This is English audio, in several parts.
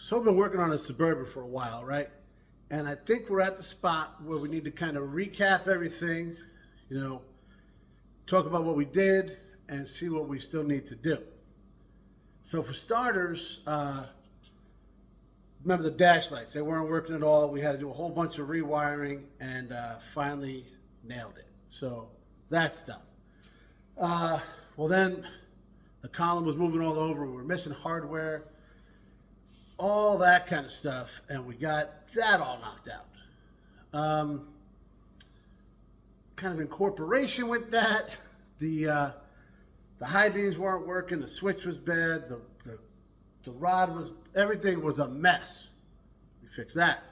So I've been working on a Suburban for a while, right? And I think we're at the spot where we need to kind of recap everything, you know, talk about what we did and see what we still need to do. So for starters, remember the dash lights, they weren't working at all. We had to do a whole bunch of rewiring and finally nailed it. So that's done. Well then, the column was moving all over. We were missing hardware, all that kind of stuff, and we got that all knocked out. Kind of incorporation with that, the high beams weren't working, the switch was bad, the rod was, everything was a mess. We fixed that.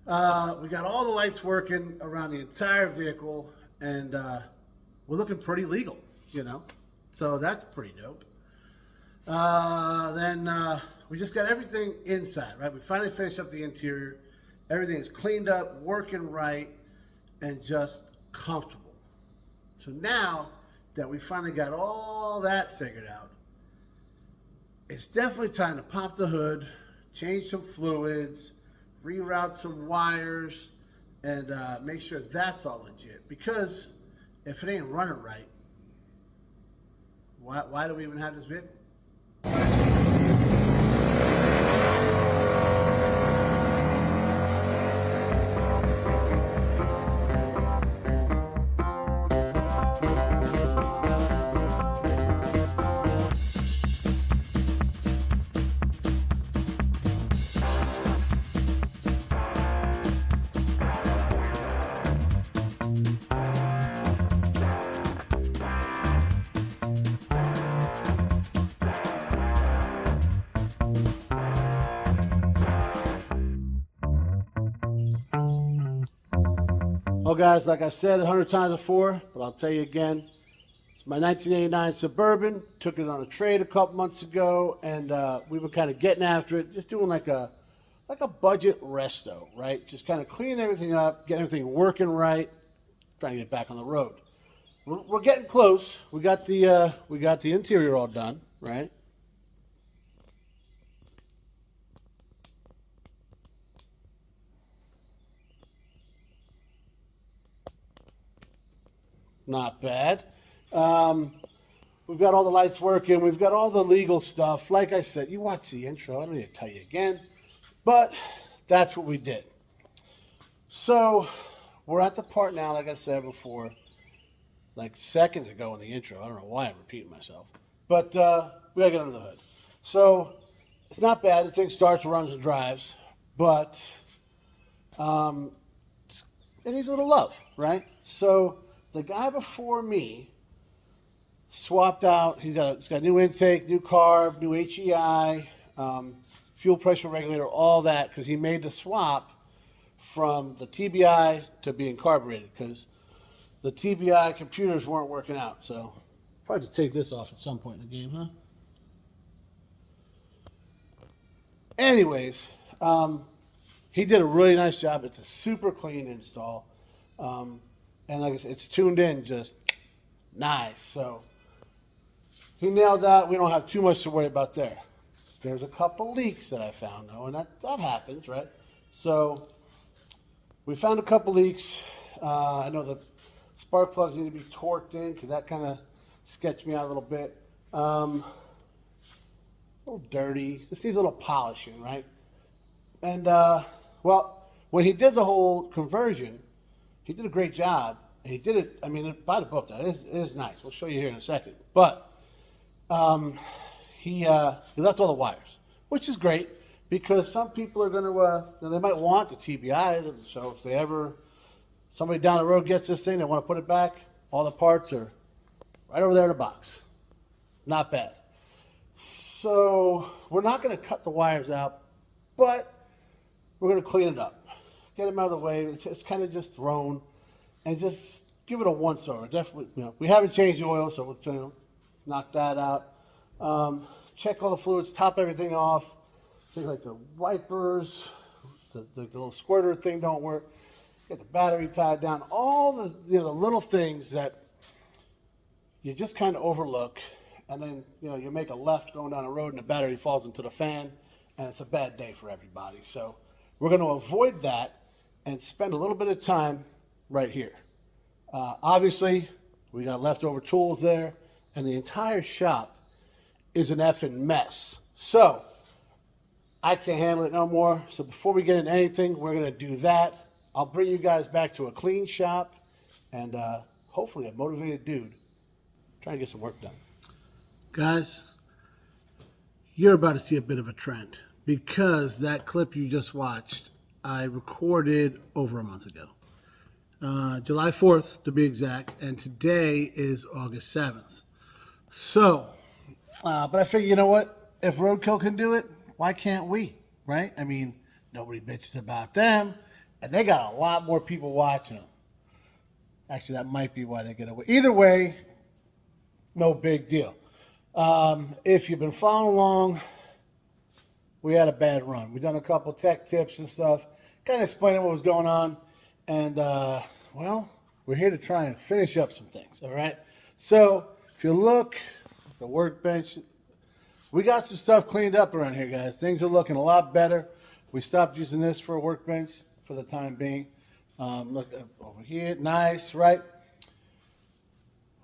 We got all the lights working around the entire vehicle, and we're looking pretty legal, you know, so that's pretty dope. Then we just got everything inside, right? We finally finished up the interior. Everything is cleaned up, working right, and just comfortable. So now that we finally got all that figured out, it's definitely time to pop the hood, change some fluids, reroute some wires, and make sure that's all legit. Because if it ain't running right, why do we even have this vehicle? Well, guys, like I said 100 times before, but I'll tell you again, it's my 1989 Suburban. Took it on a trade a couple months ago, and we were kind of getting after it, just doing like a budget resto, right? Just kind of cleaning everything up, getting everything working right, trying to get back on the road. We're getting close. We got the interior all done, right? Not bad. We've got all the lights working. We've got all the legal stuff. Like I said, you watch the intro. I don't need to tell you again. But that's what we did. So we're at the part now, like I said before, like seconds ago in the intro. I don't know why I'm repeating myself. But we got to get under the hood. So it's not bad. The thing starts, runs, and drives. But it needs a little love, right? So the guy before me swapped out. He's got new intake, new carb, new HEI, fuel pressure regulator, all that, because he made the swap from the TBI to being carbureted, because the TBI computers weren't working out. So probably to take this off at some point in the game, huh? Anyways, he did a really nice job. It's a super clean install. And like I said, it's tuned in just nice. So he nailed that. We don't have too much to worry about there. There's a couple leaks that I found, though, and that happens, right? So we found a couple leaks. I know the spark plugs need to be torqued in because that kind of sketched me out a little bit. A little dirty. This needs a little polishing, right? And, well, when he did the whole conversion, he did a great job, and he did it, I mean, by the book, though. It is nice. We'll show you here in a second. But he left all the wires, which is great, because some people are going to, they might want the TBI, so if somebody down the road gets this thing, they want to put it back, all the parts are right over there in the box. Not bad. So we're not going to cut the wires out, but we're going to clean it up. Get them out of the way. It's kind of just thrown, and just give it a once over. Definitely, we haven't changed the oil, so we'll knock that out. Check all the fluids, top everything off. Things like the wipers, the little squirter thing don't work. Get the battery tied down. All the the little things that you just kind of overlook, and then you make a left going down the road, and the battery falls into the fan, and it's a bad day for everybody. So we're going to avoid that and spend a little bit of time right here. Obviously, we got leftover tools there, and the entire shop is an effing mess. So I can't handle it no more. So before we get into anything, we're going to do that. I'll bring you guys back to a clean shop and hopefully a motivated dude trying to get some work done. Guys, you're about to see a bit of a trend because that clip you just watched, I recorded over a month ago. July 4th to be exact, and today is August 7th. So, but I figure, you know what? If Roadkill can do it, why can't we, right? I mean, nobody bitches about them, and they got a lot more people watching them. Actually, that might be why they get away. Either way, no big deal. If you've been following along, we had a bad run. We've done a couple tech tips and stuff, kind of explaining what was going on. And, well, we're here to try and finish up some things, all right? So, if you look at the workbench, we got some stuff cleaned up around here, guys. Things are looking a lot better. We stopped using this for a workbench for the time being. Look over here, nice, right?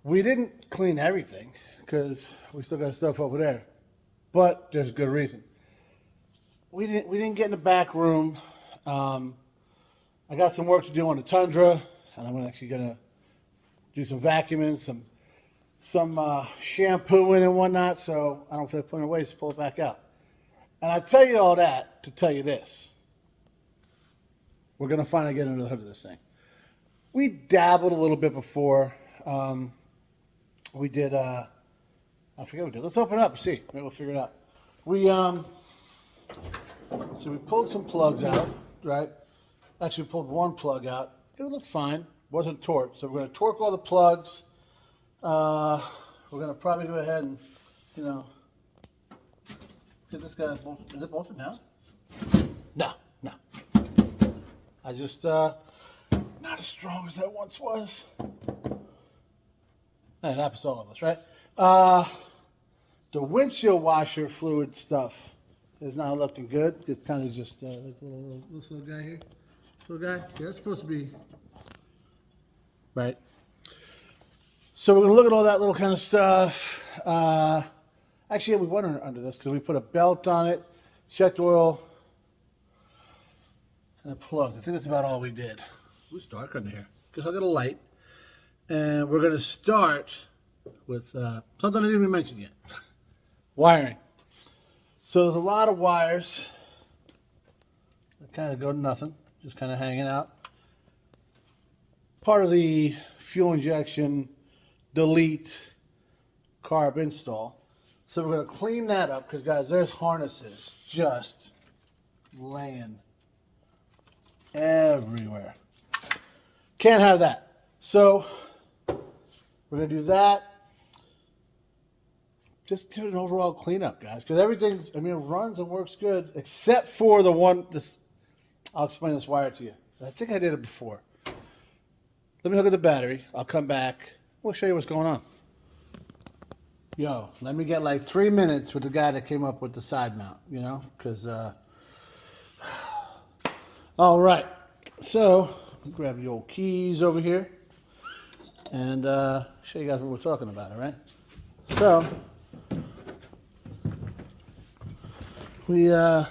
We didn't clean everything because we still got stuff over there, but there's a good reason. We didn't get in the back room. I got some work to do on the Tundra, and I'm actually gonna do some vacuuming, some shampooing and whatnot. So I don't feel like putting it away, just pull it back out. And I tell you all that to tell you this: we're gonna finally get under the hood of this thing. We dabbled a little bit before. We did. I forget what we did. Let's open it up and see. Maybe we'll figure it out. So we pulled some plugs out, right? Actually, we pulled one plug out. It looked fine. Wasn't torqued. So we're going to torque all the plugs. We're going to probably go ahead and, get this guy bolted. Is it bolted now? No. I just, not as strong as I once was. That happens to all of us, right? The windshield washer fluid stuff is not looking good. It's kind of just like this little guy here. This little guy? Yeah, that's supposed to be right. So we're going to look at all that little kind of stuff. Actually, we went under this because we put a belt on it, checked oil, and it plugged. I think that's about all we did. It's dark under here. Because I got a light. And we're going to start with something I didn't even mention yet. Wiring. So there's a lot of wires that kind of go to nothing, just kind of hanging out. Part of the fuel injection delete carb install. So we're going to clean that up because, guys, there's harnesses just laying everywhere. Can't have that. So we're going to do that. Just give it an overall cleanup, guys, because everything's, it runs and works good, except for the one, I'll explain this wire to you. I think I did it before. Let me look at the battery. I'll come back. We'll show you what's going on. Yo, let me get like 3 minutes with the guy that came up with the side mount, because, all right. So, grab your old keys over here and show you guys what we're talking about, all right? So, we, notice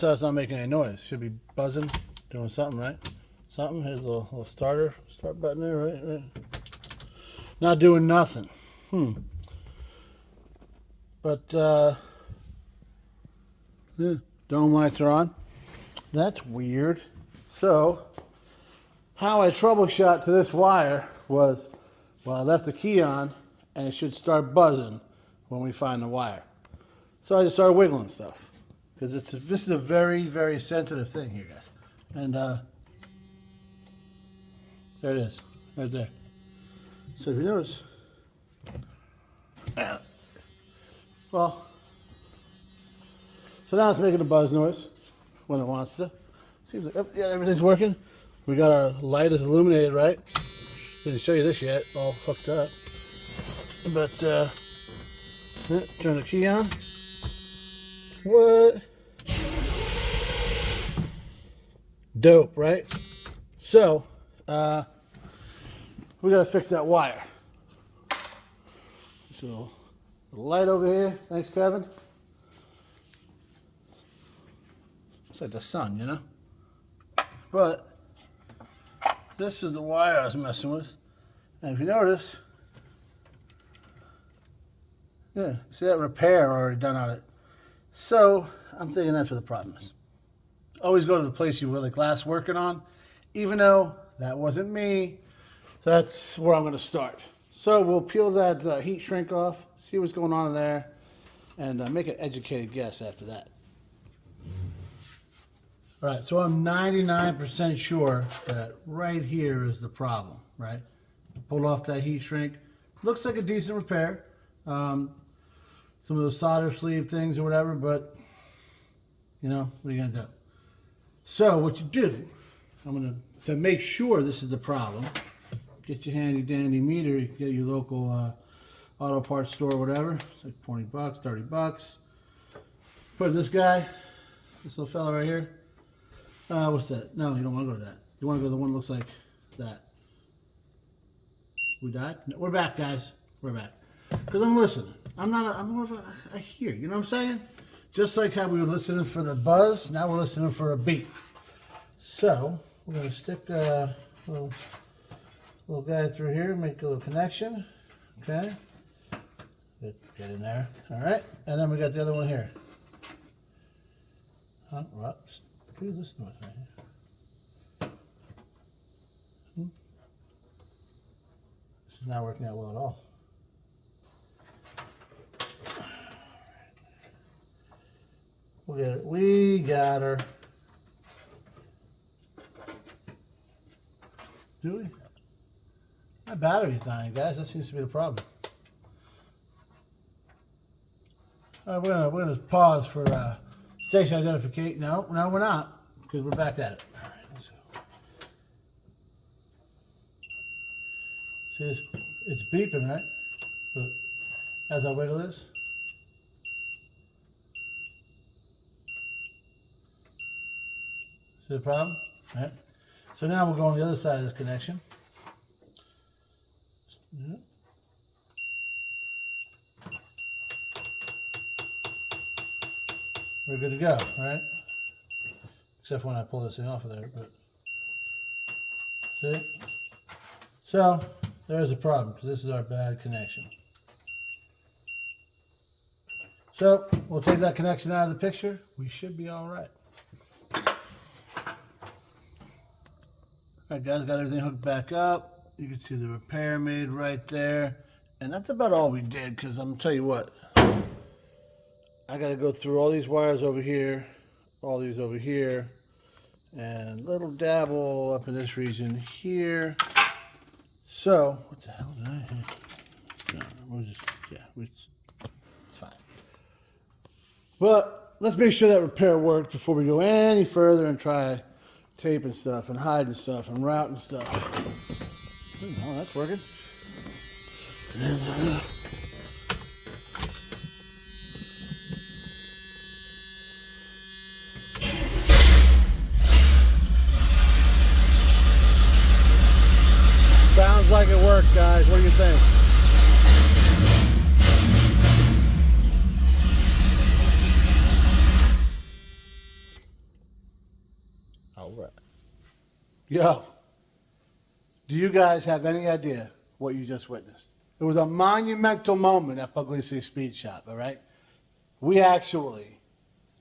how it's not making any noise. Should be buzzing, doing something, right? Something. Here's a little start button there, right? Not doing nothing. But, yeah, dome lights are on. That's weird. So, how I troubleshot to this wire was, well, I left the key on, and it should start buzzing when we find the wire. So I just started wiggling stuff, because this is a very, very sensitive thing here, guys. And there it is, right there. So if you notice, well, so now it's making a buzz noise when it wants to. Seems like, yeah, everything's working. We got our light is illuminated, right? Didn't show you this yet, all hooked up. But Turn the key on. What? Dope, right? So, we gotta fix that wire. So, the light over here. Thanks, Kevin. It's like the sun, you know? But, this is the wire I was messing with. And if you notice, yeah, see that repair already done on it. So, I'm thinking that's where the problem is. Always go to the place you were like last working on, even though that wasn't me. That's where I'm going to start. So we'll peel that heat shrink off, see what's going on in there, and make an educated guess after that. All right, so I'm 99% sure that right here is the problem, right? Pulled off that heat shrink. Looks like a decent repair. Some of those solder sleeve things or whatever, but you know, what are you going to do? So what you do, to make sure this is the problem, get your handy dandy meter, you can get your local auto parts store or whatever. It's like 20 bucks, 30 bucks. Put this guy, this little fella right here. What's that? No, you don't want to go to that. You want to go to the one that looks like that. We died? No, we're back, guys. We're back. Because I'm listening. I'm more of a hear. You know what I'm saying? Just like how we were listening for the buzz, now we're listening for a beat. So, we're going to stick a little guy through here, make a little connection. Okay. Get in there. All right. And then we got the other one here. Well, do this noise right here. This is not working out well at all. We'll get it. We got her. Do we? My battery's dying, guys. That seems to be the problem. All right, we're gonna pause for station identification. No, we're not, because we're back at it. All right, let's go. See, it's beeping, right? But as I wiggle this. See the problem? All right. So now we'll go on the other side of this connection. Yeah. We're good to go, right? Except when I pull this thing off of there. But see? So there's the problem, because this is our bad connection. So we'll take that connection out of the picture. We should be all right. All right, guys, got everything hooked back up. You can see the repair made right there. And that's about all we did, because I'm going to tell you what. I got to go through all these wires over here, all these over here, and little dabble up in this region here. So, what the hell did I hit? No, it's fine. But let's make sure that repair worked before we go any further and try taping stuff and hiding stuff and routing stuff. Oh, that's working. Sounds like it worked, guys. What do you think? All right. Yo, do you guys have any idea what you just witnessed? It was a monumental moment at Pugliese Speed Shop, all right? We actually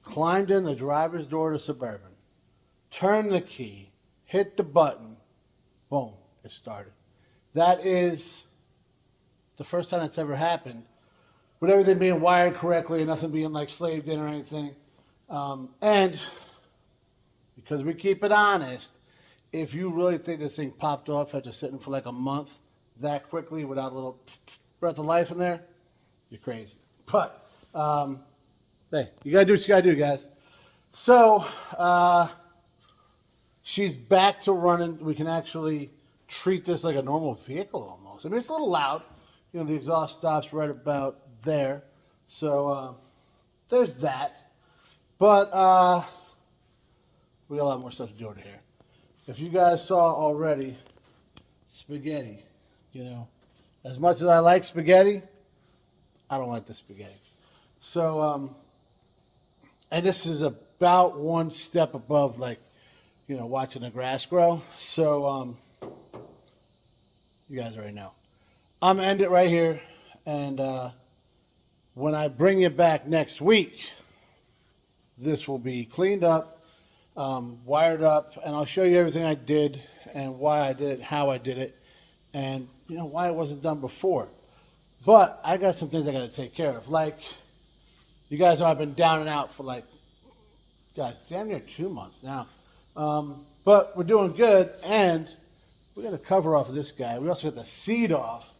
climbed in the driver's door to Suburban, turned the key, hit the button, boom, it started. That is the first time that's ever happened, with everything being wired correctly and nothing being like slaved in or anything. And because we keep it honest, if you really think this thing popped off after sitting for like a month that quickly without a little breath of life in there, you're crazy. But, hey, you gotta do what you gotta do, guys. So, she's back to running. We can actually treat this like a normal vehicle almost. I mean, it's a little loud. You know, the exhaust stops right about there. So there's that. But we got a lot more stuff to do over here. If you guys saw already, spaghetti, you know, as much as I like spaghetti, I don't like the spaghetti. So, and this is about one step above, like, you know, watching the grass grow. So, you guys already know. I'm gonna end it right here, and when I bring you back next week, this will be cleaned up, wired up, and I'll show you everything I did and why I did it, how I did it, and you know why it wasn't done before. But I got some things I got to take care of. Like, you guys know I've been down and out for like, guys, damn near 2 months now. But we're doing good, and we got to cover off this guy. We also got the seat off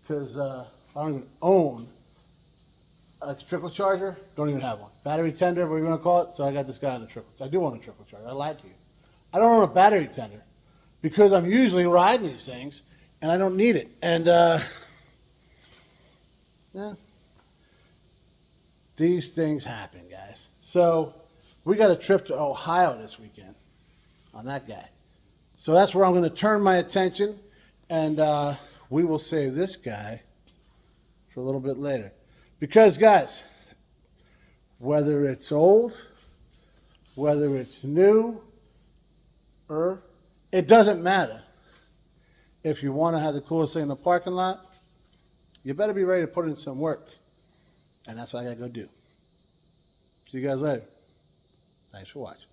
because I don't even own a trickle charger. Don't even have one. Battery tender, whatever you want to call it. So I got this guy on the trickle. I do own a trickle charger. I lied to you. I don't own a battery tender because I'm usually riding these things, and I don't need it. And yeah, these things happen, guys. So we got a trip to Ohio this weekend on that guy. So that's where I'm going to turn my attention, and we will save this guy for a little bit later. Because, guys, whether it's old, whether it's new, it doesn't matter. If you want to have the coolest thing in the parking lot, you better be ready to put in some work. And that's what I got to go do. See you guys later. Thanks for watching.